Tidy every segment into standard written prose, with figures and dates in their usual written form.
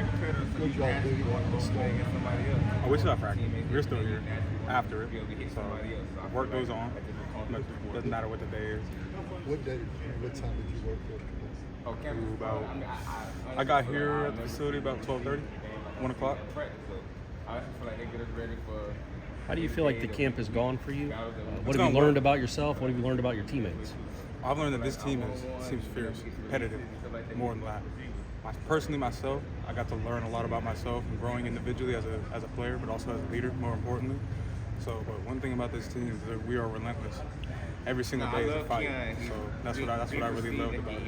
What y'all do during the storm? Oh, we still have practice. We're still here after it. So work goes on. Doesn't matter what the day is. What time did you work for? I got here at the facility about 12:30, 1 o'clock. How do you feel like the camp has gone for you? What have you learned about yourself? What have you learned about your teammates? I've learned that this team seems fierce, competitive, more than that. Personally, myself, I got to learn a lot about myself and growing individually as a player, but also as a leader, more importantly. So, but one thing about this team is that we are relentless. Every single day is a fight. So that's what I really loved about it.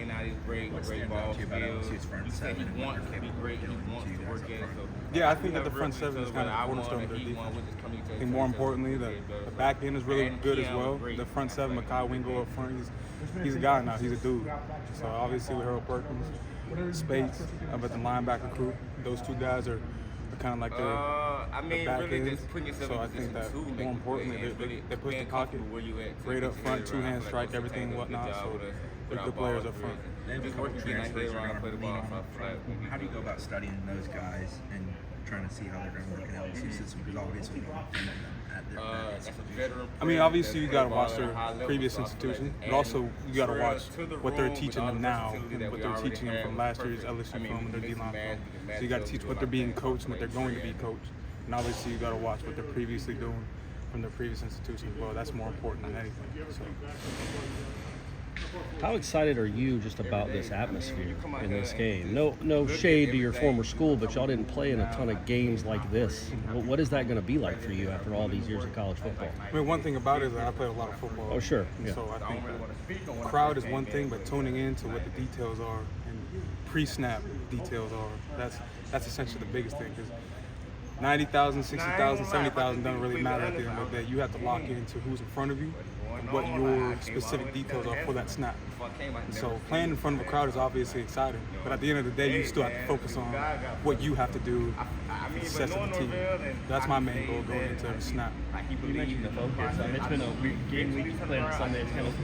Yeah, I think that the front seven is kind of the cornerstone of their defense. I think more importantly, the back end is really good as well. The front seven, Makai Wingo up front, he's a guy now. He's a dude. So obviously with Harold Perkins, Spates up at the linebacker crew, those two guys are kind of like the back end. So I think that more importantly, they push the pocket, great up front, two-hand strike, everything and whatnot. So they're good players up front. How do you go about studying those guys and trying to see how they're going to work in LSU system? Because obviously you don't know them at their best. I mean, obviously you got to watch their previous institution, but also you got to watch what they're teaching them now and what they're teaching them from last year's LSU film and their D-line film. So you got to teach what they're being coached and what they're going to be coached. And obviously you got to watch what they're previously doing from their previous institution as well. That's more important than anything. So. How excited are you just about this atmosphere in this game? No shade to your former school, but y'all didn't play in a ton of games like this. What is that going to be like for you after all these years of college football? I mean, one thing about it is that I played a lot of football. Oh, sure. Yeah. So I think that crowd is one thing, but tuning in to what the details are and pre-snap details are, that's essentially the biggest thing. Because 90,000, 60,000, 70,000 doesn't really matter at the end of the day. You have to lock into who's in front of you and what your specific details are for that snap. And so playing in front of a crowd is obviously exciting, but at the end of the day, you still have to focus on what you have to do for the success of the team. That's my main goal going into every snap. You mentioned the focus. It's been a weird game week playing on Sunday. It's kind of, a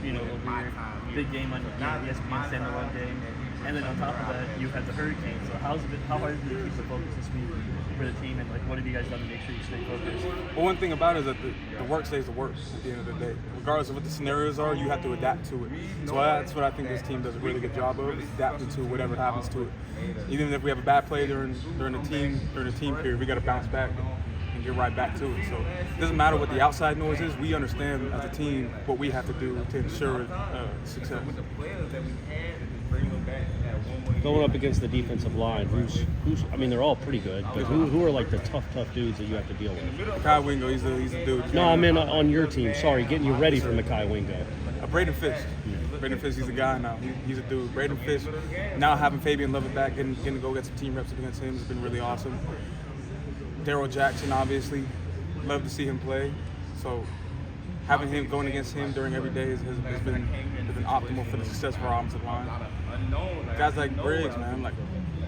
weird big game on ESPN standalone game. And then on top of that, you've had the hurricane. So how hard is it to keep the focus this week for the team? And what have you guys done to make sure you stay focused? Well, one thing about it is that the work stays the work at the end of the day. Regardless of what the scenarios are, you have to adapt to it. So that's what I think this team does a really good job of, is adapting to whatever happens to it. Even if we have a bad play during the team period, we got to bounce back and get right back to it. So it doesn't matter what the outside noise is. We understand as a team what we have to do to ensure success. Going up against the defensive line, who's I mean, they're all pretty good, but who are like the tough dudes that you have to deal with? Makai Wingo, he's a dude. No, I mean on your team. Sorry, getting you ready for Makai Wingo. Braden Fish. Braden Fish, he's a guy now. He's a dude. Braden Fish, now having Fabian Lovett back, getting to go get some team reps against him has been really awesome. Daryl Jackson, obviously, love to see him play. So having him going against him during every day has been optimal for the success of our offensive line. Guys like Briggs, man, like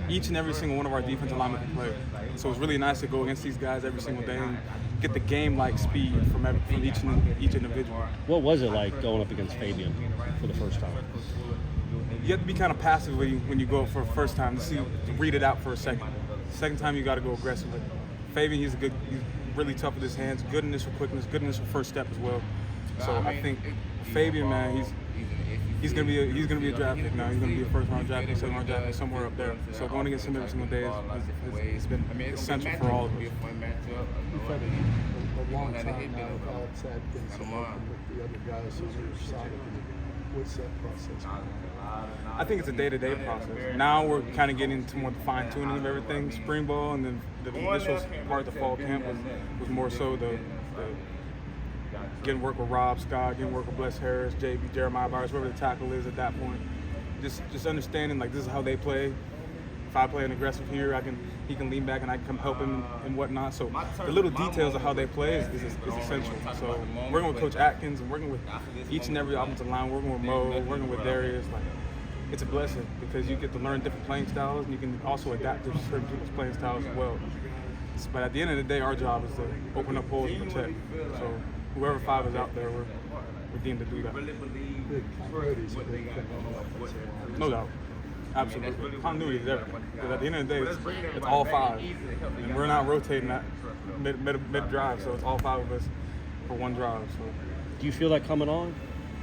each and every single one of our defensive linemen can play. So it's really nice to go against these guys every single day and get the game-like speed from each individual. What was it like going up against Fabian for the first time? You have to be kind of passive when you go for the first time to read it out for a second. Second time you got to go aggressively. Fabian, he's really tough with his hands, good initial quickness, good initial first step as well. So I think Fabian, man, he's gonna be a draft pick now. He's gonna be a first-round draft pick, second-round draft pick, somewhere up there. So going against him every single day has been essential for all of us. You've had a long time now with Alex Atkins and working with the other guys on your side. What's that process? I think it's a day-to-day process. Now we're kind of getting into more the fine-tuning of everything. Spring ball and then the initial part of the fall camp was more so the getting work with Rob Scott, getting work with Bless Harris, JB, Jeremiah Byers, whoever the tackle is at that point. Just understanding like this is how they play. If I play an aggressive here, he can lean back and I can come help him and whatnot. So the little details of how they play is essential. So working with Coach Atkins and working with each and every offensive line, working with Mo, working with Darius, like it's a blessing because you get to learn different playing styles and you can also adapt to certain people's playing styles as well. But at the end of the day, our job is to open up holes and protect. So whoever five is out there, we're deemed to do that. No doubt. Absolutely. Continuity is everything. Because at the end of the day, it's all five. And we're not rotating that mid-drive, so it's all five of us for one drive. So. Do you feel that coming on?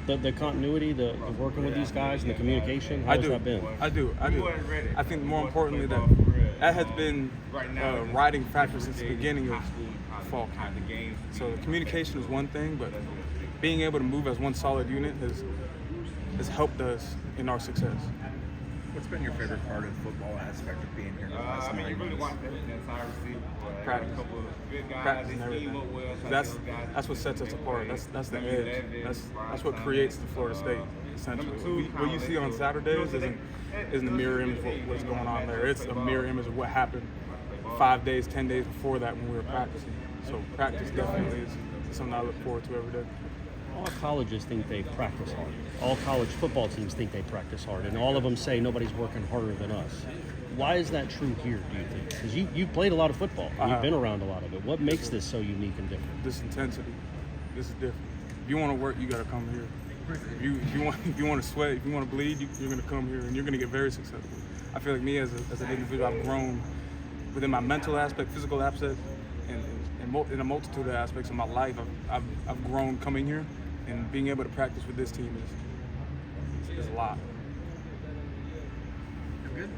The continuity, the working with these guys and the communication? How has that been? I do. I think more importantly that has been riding factor since the beginning of fall camp. So the communication is one thing, but being able to move as one solid unit has helped us in our success. What's been your favorite part of the football aspect of being here in the last 9 months? Practice and everything. That's what sets us apart. That's the edge. That's what creates the Florida State, essentially. What you see on Saturdays isn't a mirror image of what's going on there. It's a mirror image of what happened 5 days, 10 days before that when we were practicing. So practice definitely is something I look forward to every day. All colleges think they practice hard. All college football teams think they practice hard, and all of them say nobody's working harder than us. Why is that true here, do you think? Because you've played a lot of football. You've been around a lot of it. What makes this so unique and different? This intensity. This is different. If you want to work, you got to come here. If you want to sweat, if you want to bleed, you're going to come here, and you're going to get very successful. I feel like me as an individual, I've grown within my mental aspect, physical aspect, and in a multitude of aspects of my life. I've grown coming here, and being able to practice with this team is a lot. Good.